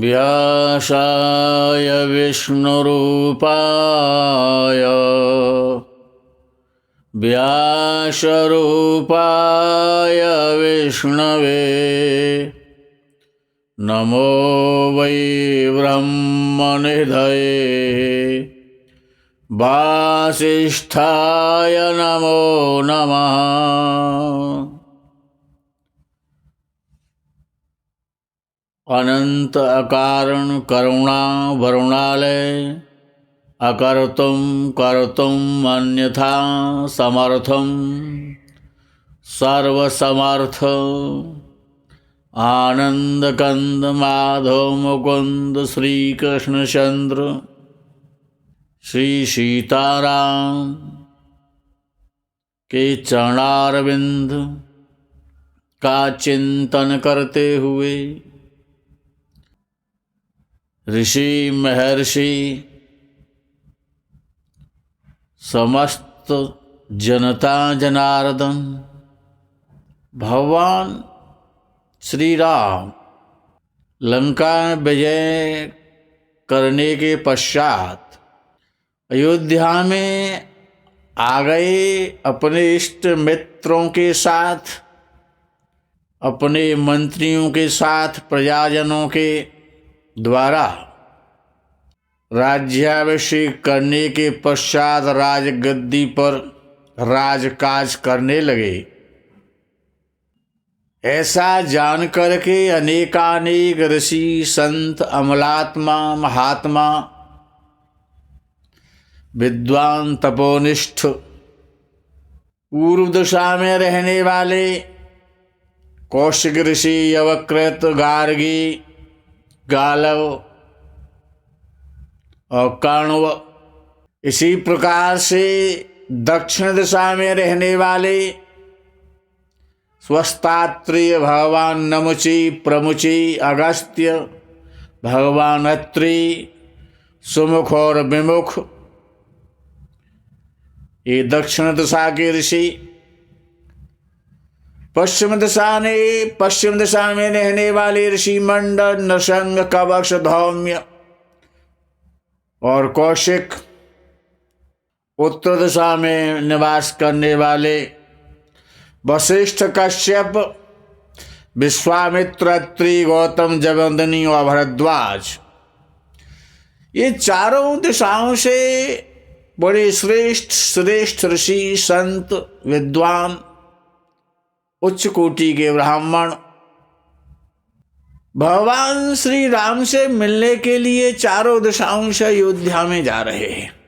व्यासाय विष्णुरूपाय व्यासरूपाय विष्णवे नमो वै ब्रह्मनिधये वासिष्ठाय नमो नमः। अनंत अकारण करुणा वरुणालय अकर्तुं कर्तुम् अन्यथा समर्थं सर्वसमर्थ आनंद कंद माधव मुकुंद श्री कृष्णचंद्र श्री सीताराम के चरणारविंद का चिंतन करते हुए ऋषि महर्षि समस्त जनता जनार्दन भगवान श्री राम लंका विजय करने के पश्चात अयोध्या में आ गए। अपने इष्ट मित्रों के साथ, अपने मंत्रियों के साथ, प्रजाजनों के द्वारा राज्याभिषेक करने के पश्चात राजगद्दी पर राजकाज करने लगे। ऐसा जान करके अनेकानेक ऋषि संत अमलात्मा महात्मा विद्वान तपोनिष्ठ पूर्व दिशा में रहने वाले कौशिक ऋषि यवकृत गार्गी गालव और कर्णव, इसी प्रकार से दक्षिण दिशा में रहने वाले स्वस्तात्रेय भगवान नमुचि प्रमुचि अगस्त्य भगवान अत्रि सुमुख और विमुख, ये दक्षिण दिशा के ऋषि। पश्चिम दिशा में रहने वाले ऋषि मंडल नृशंग कवच धौम्य और कौशिक, उत्तर दिशा में निवास करने वाले वशिष्ठ कश्यप विश्वामित्र अत्रि गौतम जमदग्नि और भरद्वाज, ये चारों दिशाओं से बड़े श्रेष्ठ ऋषि संत विद्वान उच्च कोटि के ब्राह्मण भगवान श्री राम से मिलने के लिए चारों दिशाओं से अयोध्या में जा रहे हैं।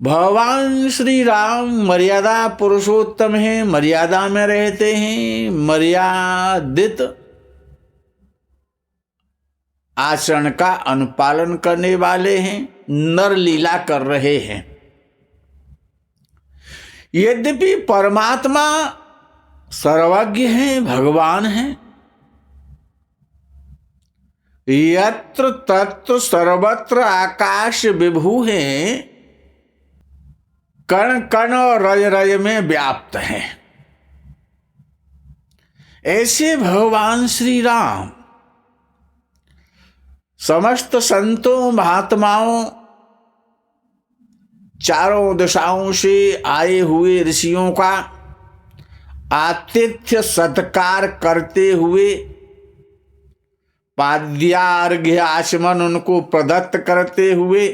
भगवान श्री राम मर्यादा पुरुषोत्तम हैं, मर्यादा में रहते हैं, मर्यादित आचरण का अनुपालन करने वाले हैं, नर लीला कर रहे हैं। यद्यपि परमात्मा सर्वज्ञ हैं, भगवान हैं, यत्र तत्र सर्वत्र आकाश विभू हैं, कण कण और रज रज में व्याप्त हैं। ऐसे भगवान श्री राम समस्त संतों महात्माओं चारों दिशाओं से आए हुए ऋषियों का आतिथ्य सत्कार करते हुए पाद्यार्घ्य आचमन उनको प्रदत्त करते हुए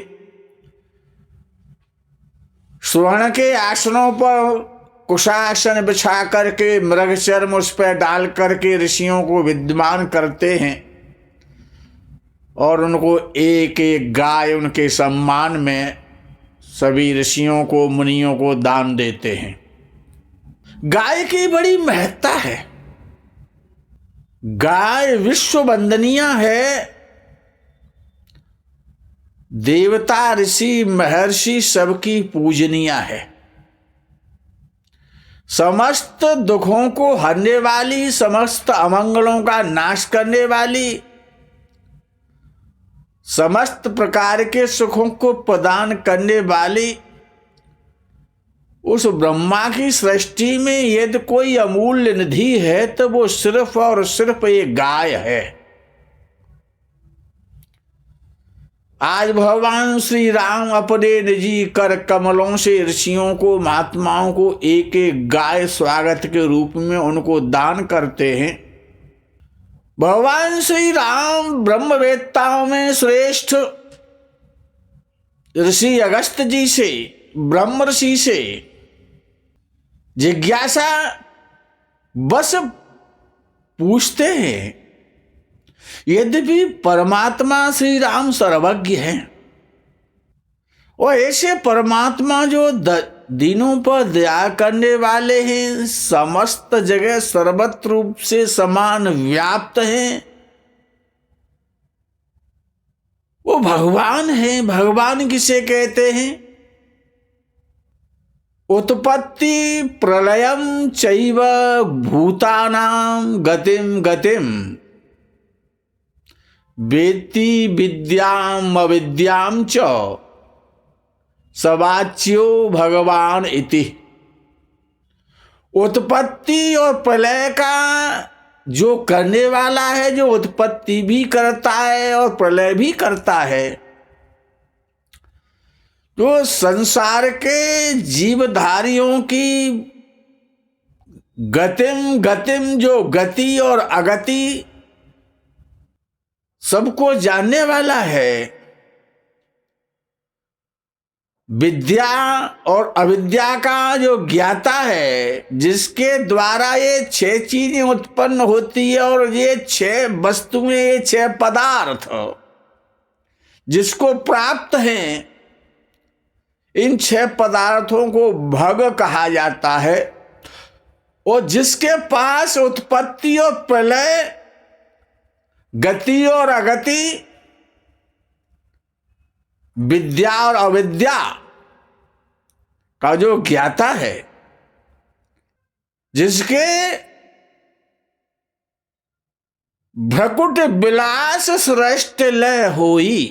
स्वर्ण के आसनों पर कुशासन बिछा करके मृग चर्म उस पर डाल करके ऋषियों को विद्यमान करते हैं और उनको एक एक गाय उनके सम्मान में सभी ऋषियों को मुनियों को दान देते हैं। गाय की बड़ी महत्ता है। गाय विश्व वंदनीय है। देवता ऋषि महर्षि सबकी पूजनीय है। समस्त दुखों को हरने वाली, समस्त अमंगलों का नाश करने वाली, समस्त प्रकार के सुखों को प्रदान करने वाली उस ब्रह्मा की सृष्टि में यदि कोई अमूल्य निधि है तो वो सिर्फ और सिर्फ ये गाय है। आज भगवान श्री राम अपने निजी कर कमलों से ऋषियों को, महात्माओं को एक एक गाय स्वागत के रूप में उनको दान करते हैं। भगवान श्री राम ब्रह्मवेत्ताओं में श्रेष्ठ ऋषि अगस्त जी से, ब्रह्म ऋषि से जिज्ञासा बस पूछते हैं। यद्यपि परमात्मा श्री राम सर्वज्ञ हैं और ऐसे परमात्मा जो दीनों पर दया करने वाले हैं, समस्त जगह सर्वत्र रूप से समान व्याप्त हैं, वो भगवान हैं। भगवान किसे कहते हैं? उत्पत्ति प्रलयम चैव भूतानां गतिम गतिम वेत्ति विद्याम अविद्याम च सवाच्यो भगवान इति। उत्पत्ति और प्रलय का जो करने वाला है, जो उत्पत्ति भी करता है और प्रलय भी करता है, जो संसार के जीवधारियों की गतिम गतिम, जो गति और अगति सबको जानने वाला है, विद्या और अविद्या का जो ज्ञाता है, जिसके द्वारा ये 6 चीजें उत्पन्न होती है और ये 6 वस्तुएं, ये 6 पदार्थ जिसको प्राप्त हैं, इन 6 पदार्थों को भग कहा जाता है। और जिसके पास उत्पत्ति और प्रलय, गति और अगति, विद्या और अविद्या का जो ज्ञाता है, जिसके भ्रकुट विलास सृष्ट लय होई,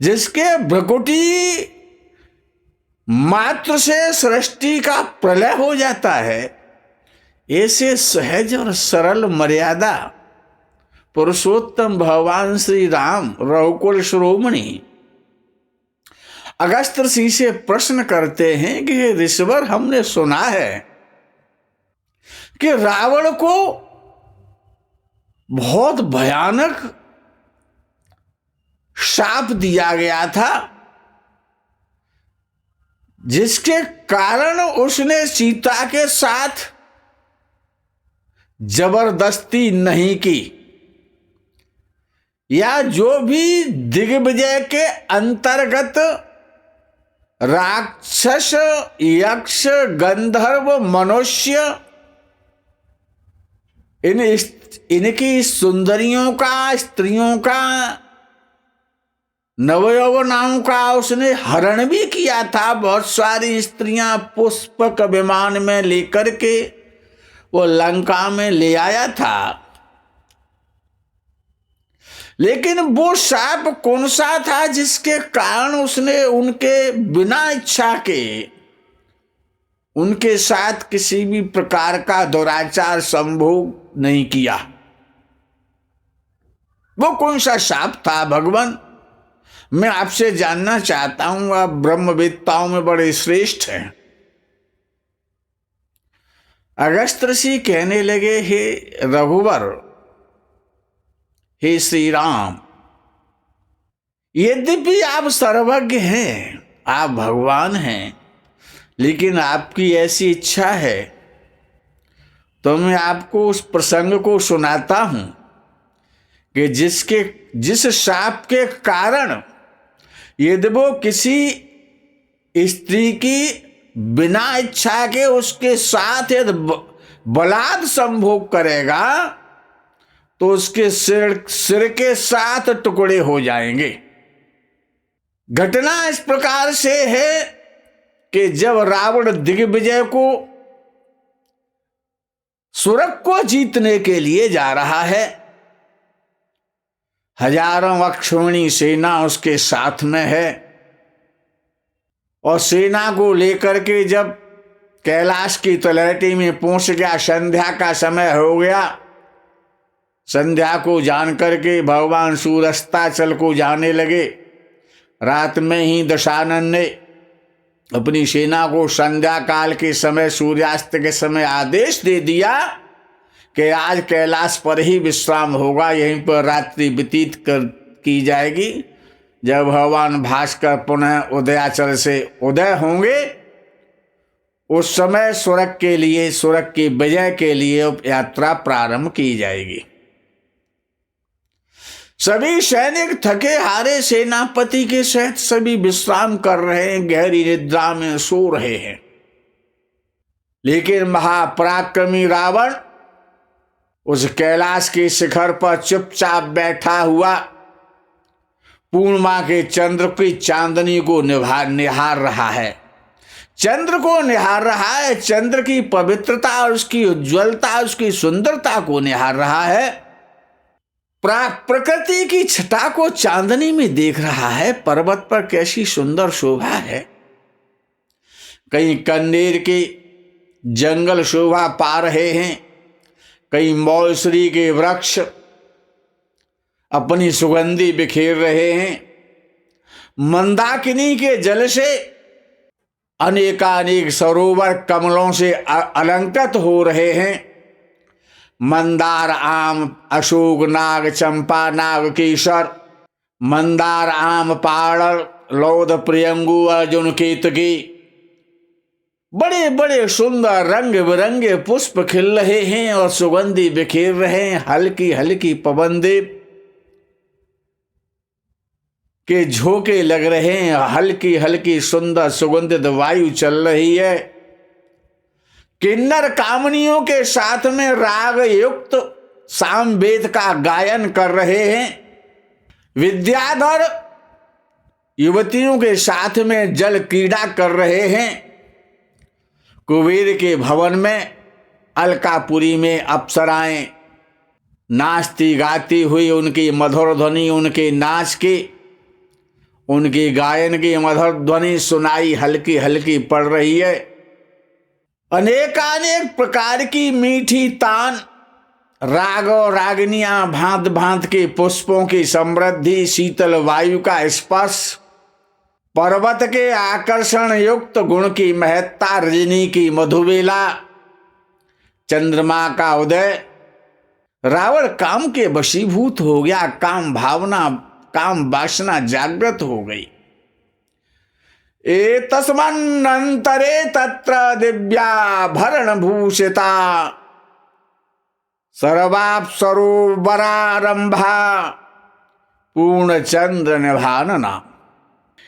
जिसके भ्रकुटी मात्र से सृष्टि का प्रलय हो जाता है, ऐसे सहज और सरल मर्यादा पुरुषोत्तम भगवान श्री राम रघुकुल शिरोमणि अगस्त ऋषि से प्रश्न करते हैं कि हे ऋषिवर, हमने सुना है कि रावण को बहुत भयानक शाप दिया गया था, जिसके कारण उसने सीता के साथ जबरदस्ती नहीं की, या जो भी दिग्विजय के अंतर्गत राक्षस, यक्ष, गंधर्व, मनुष्य, इनकी सुंदरियों का, स्त्रियों का, नवयौवनाओं का उसने हरण भी किया था। बहुत सारी स्त्रियां पुष्पक विमान में लेकर के वो लंका में ले आया था। लेकिन वो शाप कौन सा था जिसके कारण उसने उनके बिना इच्छा के उनके साथ किसी भी प्रकार का दुराचार संभोग नहीं किया? वो कौन सा शाप था भगवान? मैं आपसे जानना चाहता हूं। आप ब्रह्मवेत्ताओं में बड़े श्रेष्ठ हैं। अगस्त ऋषि कहने लगे, हे रघुवर, हे श्री राम, यद्यपि आप सर्वज्ञ हैं, आप भगवान हैं, लेकिन आपकी ऐसी इच्छा है तो मैं आपको उस प्रसंग को सुनाता हूं कि जिस शाप के कारण यदि वो किसी स्त्री की बिना इच्छा के उसके साथ यदि बलात् संभोग करेगा तो उसके सिर के 7 टुकड़े हो जाएंगे। घटना इस प्रकार से है कि जब रावण दिग्विजय को, सुरग को जीतने के लिए जा रहा है, हजारों अक्षौहिणी सेना उसके साथ में है, और सेना को लेकर के जब कैलाश की तलहटी में पहुंच गया, संध्या का समय हो गया, संध्या को जान करके भगवान सूर्यास्ताचल को जाने लगे। रात में ही दशानन ने अपनी सेना को संध्या काल के समय, सूर्यास्त के समय आदेश दे दिया कि आज कैलाश पर ही विश्राम होगा, यहीं पर रात्रि व्यतीत की जाएगी। जब भगवान भास्कर पुनः उदयाचल से उदय होंगे, उस समय स्वर्ग के लिए, स्वर्ग की विजय के लिए यात्रा प्रारंभ की जाएगी। सभी सैनिक थके हारे सेनापति के सहित सभी विश्राम कर रहे हैं, गहरी निद्रा में सो रहे हैं। लेकिन महापराक्रमी रावण उस कैलाश के शिखर पर चुपचाप बैठा हुआ पूर्णिमा के चंद्र की चांदनी को निहार रहा है। चंद्र को निहार रहा है, चंद्र की पवित्रता, उसकी उज्ज्वलता, उसकी सुंदरता को निहार रहा है। प्रकृति की छटा को चांदनी में देख रहा है। पर्वत पर कैसी सुंदर शोभा है। कहीं कन्नेर के जंगल शोभा पा रहे हैं, कहीं मौसरी के वृक्ष अपनी सुगंधी बिखेर रहे हैं। मंदाकिनी के जल से अनेकानेक सरोवर कमलों से अलंकृत हो रहे हैं। मंदार, आम, अशोक, नाग, चंपा, नाग, केसर, मंदार, आम, पाड़ल, लौद, प्रियंगु, अर्जुन, केतकी, बड़े बड़े सुंदर रंग बिरंगे पुष्प खिल रहे हैं और सुगंधी बिखेर रहे हैं। हल्की हल्की पवनदेव के झोंके लग रहे हैं, हल्की हल्की सुंदर सुगंधित वायु चल रही है। किन्नर कामनियों के साथ में राग युक्त सामवेद का गायन कर रहे हैं। विद्याधर युवतियों के साथ में जल क्रीड़ा कर रहे हैं। कुबेर के भवन में, अलकापुरी में अप्सराएं नाचती गाती हुई, उनकी मधुर ध्वनि, उनके नाच की, उनकी गायन की मधुर ध्वनि सुनाई हल्की हल्की पड़ रही है। अनेकानेक प्रकार की मीठी तान, राग और रागनियां, भांत भांत के पुष्पों की समृद्धि, शीतल वायु का स्पर्श, पर्वत के आकर्षण युक्त गुण की महत्ता, रजनी की मधुबेला, चंद्रमा का उदय। रावण काम के वशीभूत हो गया। काम भावना, काम वासना जागृत हो गई। तस्मन्नंतरे तत्र दिव्याभरण भूषिता सर्वाप्सरोवरारंभा पूर्ण चंद्र निभानना।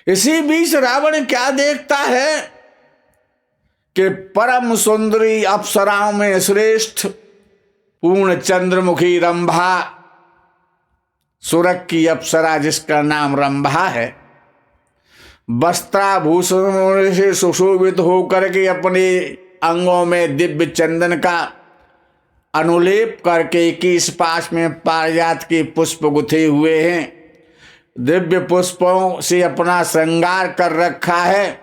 इसी बीच रावण क्या देखता है कि परम सुंदरी अप्सराओं में श्रेष्ठ पूर्ण चंद्रमुखी रंभा, सुरग की अप्सरा जिसका नाम रंभा है, वस्त्राभूषणों से सुशोभित होकर के अपने अंगों में दिव्य चंदन का अनुलेप करके 21 पाश में पारिजात के पुष्प गुथे हुए हैं। दिव्य पुष्पों से अपना श्रृंगार कर रखा है।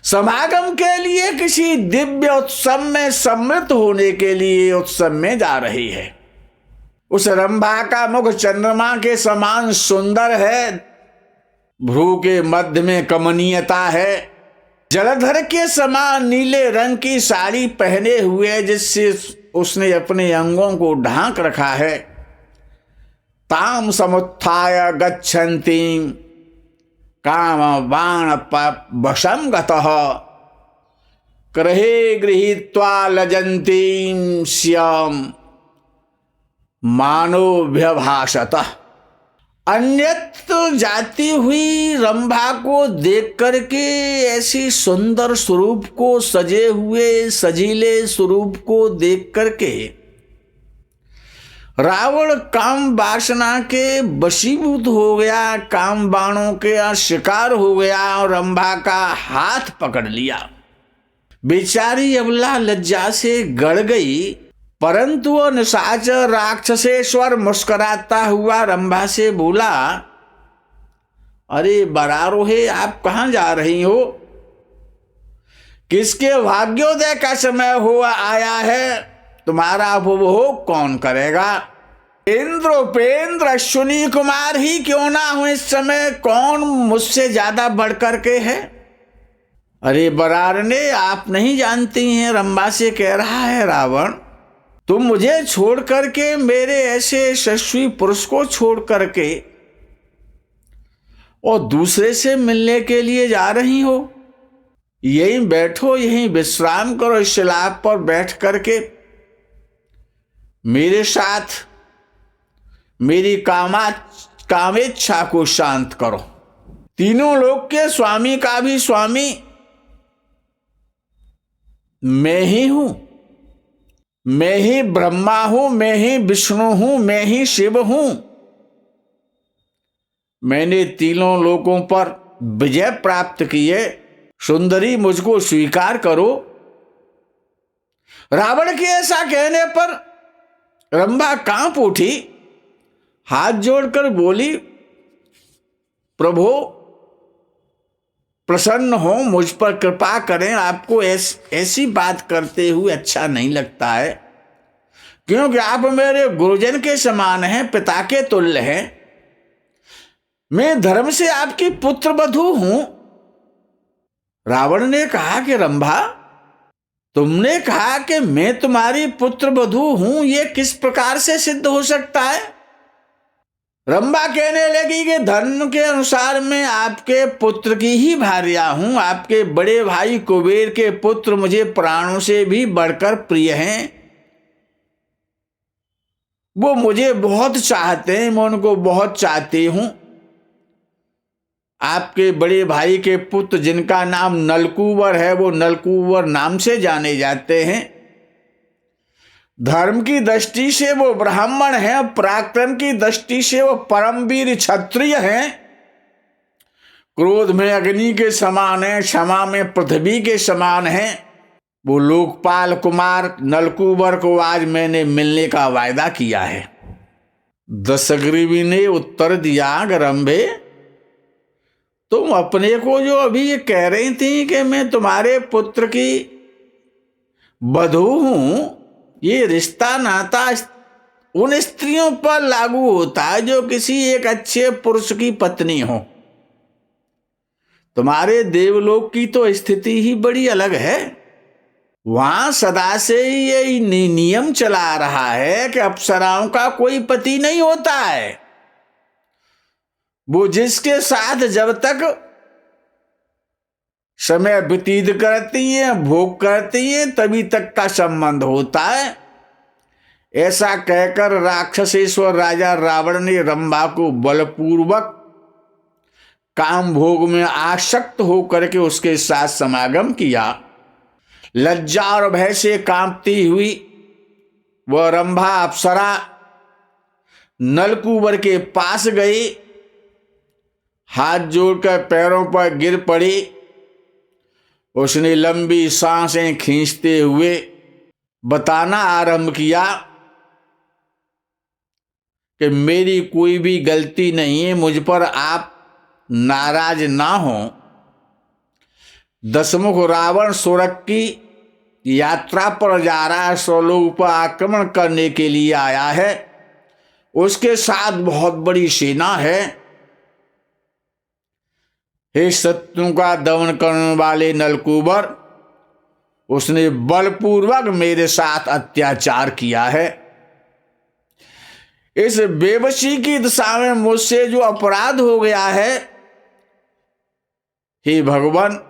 समागम के लिए किसी दिव्य उत्सव में सम्मिलित होने के लिए उत्सव में जा रही है। उस रंभा का मुख चंद्रमा के समान सुंदर है। भ्रू के मध्य में कमनीयता है। जलधर के समान नीले रंग की साड़ी पहने हुए, जिससे उसने अपने अंगों को ढांक रखा है। ताम समुत्थाय गच्छन्ति काम बाण वशं गतः क्रहे गृहीत्वा लजन्तीं श्याम मानोभ्यभाषतः। अन्यत्र जाती हुई रंभा को देख करके, ऐसी सुंदर स्वरूप को, सजे हुए सजीले स्वरूप को देख करके रावण काम वासना के वशीभूत हो गया, काम बाणों के शिकार हो गया और रंभा का हाथ पकड़ लिया। बेचारी अबला लज्जा से गड़ गई, परंतु वह निशाचर राक्षसेश्वर मुस्कुराता हुआ रंभा से बोला, अरे बरारोहे, आप कहाँ जा रही हो? किसके भाग्योदय का समय हुआ आया है? तुम्हारा उपभोग कौन करेगा? इंद्र उपेंद्र अश्विनी कुमार ही क्यों ना हो, इस समय कौन मुझसे ज्यादा बढ़कर के है। अरे बरारने, आप नहीं जानती हैं, रंभा से कह रहा है रावण, तुम मुझे छोड़ करके, मेरे ऐसे यशस्वी पुरुष को छोड़ करके और दूसरे से मिलने के लिए जा रही हो। यहीं बैठो, यहीं विश्राम करो, इस शिलाप पर बैठ करके मेरे साथ मेरी कामेच्छा को शांत करो। तीनों लोक के स्वामी का भी स्वामी मैं ही हूं, मैं ही ब्रह्मा हूं, मैं ही विष्णु हूं, मैं ही शिव हूं। मैंने तीनों लोकों पर विजय प्राप्त की है, सुंदरी मुझको स्वीकार करो। रावण के ऐसा कहने पर रंभा कांप उठी, हाथ जोड़कर बोली, प्रभु प्रसन्न हो, मुझ पर कृपा करें, आपको ऐसी बात करते हुए अच्छा नहीं लगता है, क्योंकि आप मेरे गुरुजन के समान हैं, पिता के तुल्य हैं। मैं धर्म से आपकी पुत्र वधू हूं। रावण ने कहा कि रंभा, तुमने कहा कि मैं तुम्हारी पुत्र वधू हूं, यह किस प्रकार से सिद्ध हो सकता है। रंभा कहने लगी कि धर्म के अनुसार मैं आपके पुत्र की ही भार्या हूं। आपके बड़े भाई कुबेर के पुत्र मुझे प्राणों से भी बढ़कर प्रिय हैं। वो मुझे बहुत चाहते हैं, मैं उनको बहुत चाहती हूं। आपके बड़े भाई के पुत्र जिनका नाम नलकूबर है, वो नलकूबर नाम से जाने जाते हैं। धर्म की दृष्टि से वो ब्राह्मण हैं, पराक्रम की दृष्टि से वो परमवीर क्षत्रिय हैं। क्रोध में अग्नि के समान है, क्षमा में पृथ्वी के समान है। वो लोकपाल कुमार नलकूबर को आज मैंने मिलने का वायदा किया है। दशग्रीवी ने उत्तर दिया, रंभे, तुम अपने को जो अभी ये कह रही थी कि मैं तुम्हारे पुत्र की वधू हूं, ये रिश्ता नाता उन स्त्रियों पर लागू होता है जो किसी एक अच्छे पुरुष की पत्नी हो। तुम्हारे देवलोक की तो स्थिति ही बड़ी अलग है। वहां सदा से ही ये नियम चला रहा है कि अप्सराओं का कोई पति नहीं होता है। वो जिसके साथ जब तक समय व्यतीत करती हैं, भोग करती हैं, तभी तक का संबंध होता है। ऐसा कहकर राक्षसेश्वर राजा रावण ने रंभा को बलपूर्वक काम भोग में आसक्त होकर के उसके साथ समागम किया। लज्जा और भय से कांपती हुई वह रंभा अप्सरा नलकूबर के पास गई, हाथ जोड़कर पैरों पर गिर पड़ी। उसने लंबी सांसें खींचते हुए बताना आरंभ किया कि मेरी कोई भी गलती नहीं है, मुझ पर आप नाराज ना हो। दशमुख रावण स्वर्ग की यात्रा पर जा रहा है, स्वलोक पर आक्रमण करने के लिए आया है। उसके साथ बहुत बड़ी सेना है। हे शत्रु का दमन करने वाले नलकूबर, उसने बलपूर्वक मेरे साथ अत्याचार किया है। इस बेबसी की दिशा में मुझसे जो अपराध हो गया है, हे भगवान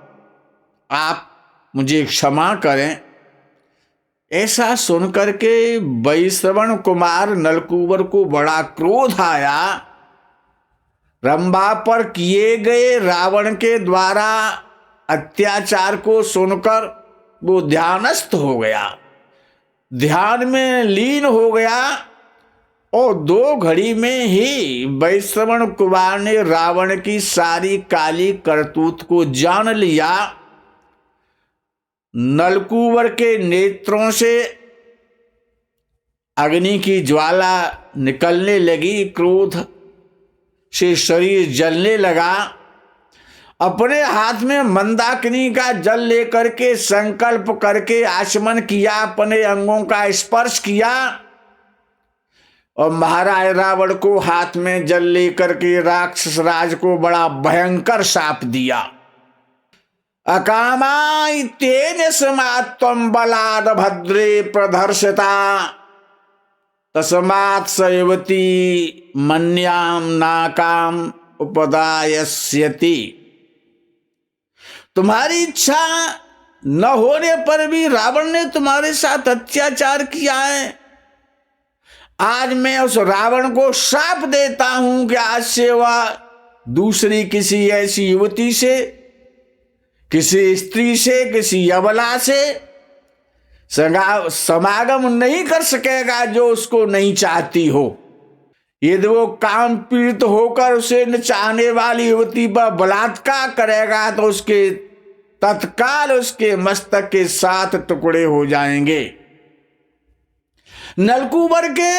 आप मुझे क्षमा करें। ऐसा सुनकर के वैश्रवण कुमार नलकूबर को बड़ा क्रोध आया। रंभा पर किए गए रावण के द्वारा अत्याचार को सुनकर वो ध्यानस्थ हो गया, ध्यान में लीन हो गया और 2 घड़ी में ही वैश्रवण कुमार ने रावण की सारी काली करतूत को जान लिया। नलकूबर के नेत्रों से अग्नि की ज्वाला निकलने लगी, क्रोध से शरीर जलने लगा। अपने हाथ में मंदाकिनी का जल लेकर के संकल्प करके आचमन किया, अपने अंगों का स्पर्श किया। और महाराज रावण को हाथ में जल लेकर के राक्षस राज को बड़ा भयंकर शाप दिया। अकामाय तेन समात्वं बलाद भद्रे प्रदर्शिता तस्मात् सयवती मन्याम नाकाम उपदायस्यति। तुम्हारी इच्छा न होने पर भी रावण ने तुम्हारे साथ अत्याचार किया है। आज मैं उस रावण को शाप देता हूं कि आज से वह दूसरी किसी ऐसी युवती से, किसी स्त्री से, किसी अबला से समागम नहीं कर सकेगा जो उसको नहीं चाहती हो। यदि वो काम पीड़ित होकर उसे न चाहने वाली युवती पर बलात्कार करेगा तो उसके तत्काल उसके मस्तक के 7 टुकड़े हो जाएंगे। नलकूबर के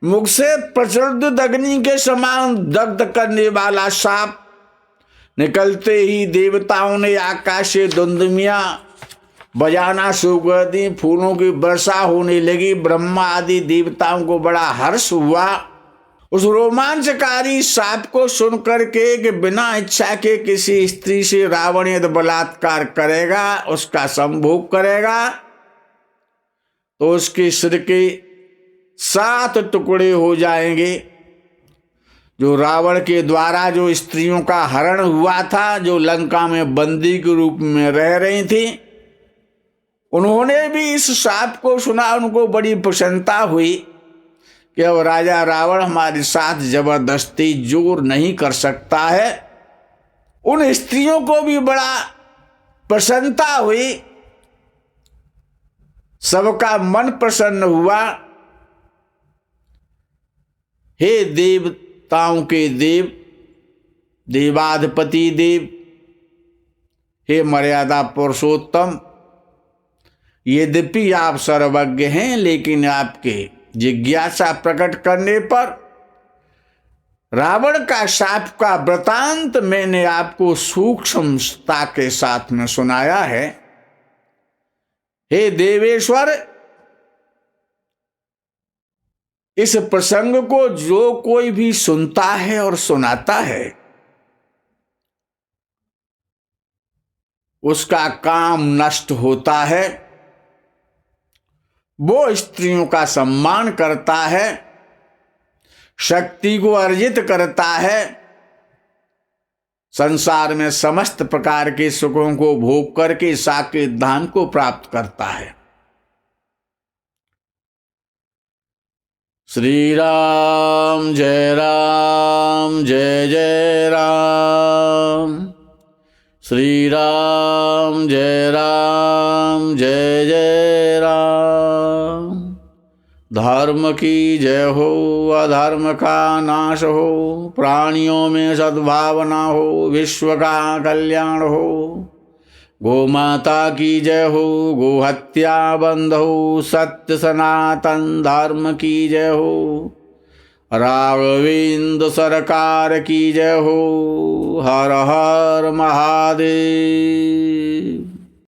मुख से प्रज्वलित अग्नि के समान दग्ध करने वाला साप निकलते ही देवताओं ने आकाश से दुंदुमियां बजाना शुरू कर दी। फूलों की वर्षा होने लगी। ब्रह्मा आदि देवताओं को बड़ा हर्ष हुआ उस रोमांचकारी साप को सुनकर के कि बिना इच्छा के किसी स्त्री से रावण यदि बलात्कार करेगा, उसका संभोग करेगा तो उसके सिर के 7 टुकड़े हो जाएंगे। जो रावण के द्वारा जो स्त्रियों का हरण हुआ था, जो लंका में बंदी के रूप में रह रही थी, उन्होंने भी इस शाप को सुना। उनको बड़ी प्रसन्नता हुई कि अब राजा रावण हमारे साथ जबरदस्ती जोर नहीं कर सकता है। उन स्त्रियों को भी बड़ा प्रसन्नता हुई, सबका मन प्रसन्न हुआ। हे देवताओं के देव, देवाधिपति देव, हे मर्यादा पुरुषोत्तम, यद्यपि आप सर्वज्ञ हैं लेकिन आपके जिज्ञासा प्रकट करने पर रावण का शाप का वृतांत मैंने आपको सूक्ष्मता के साथ में सुनाया है। हे देवेश्वर, इस प्रसंग को जो कोई भी सुनता है और सुनाता है उसका काम नष्ट होता है। वो स्त्रियों का सम्मान करता है, शक्ति को अर्जित करता है, संसार में समस्त प्रकार के सुखों को भोग करके साकेत धाम को प्राप्त करता है। श्री राम जय राम जय जय राम। श्री राम जय राम जय जय राम। धर्म की जय हो, अधर्म का नाश हो, प्राणियों में सद्भावना हो, विश्व का कल्याण हो। गो माता की जय हो, गो हत्या बंद हो, सत्य सनातन धर्म की जय हो। राघवेंद्र सरकार की जय हो। हर हर महादेव।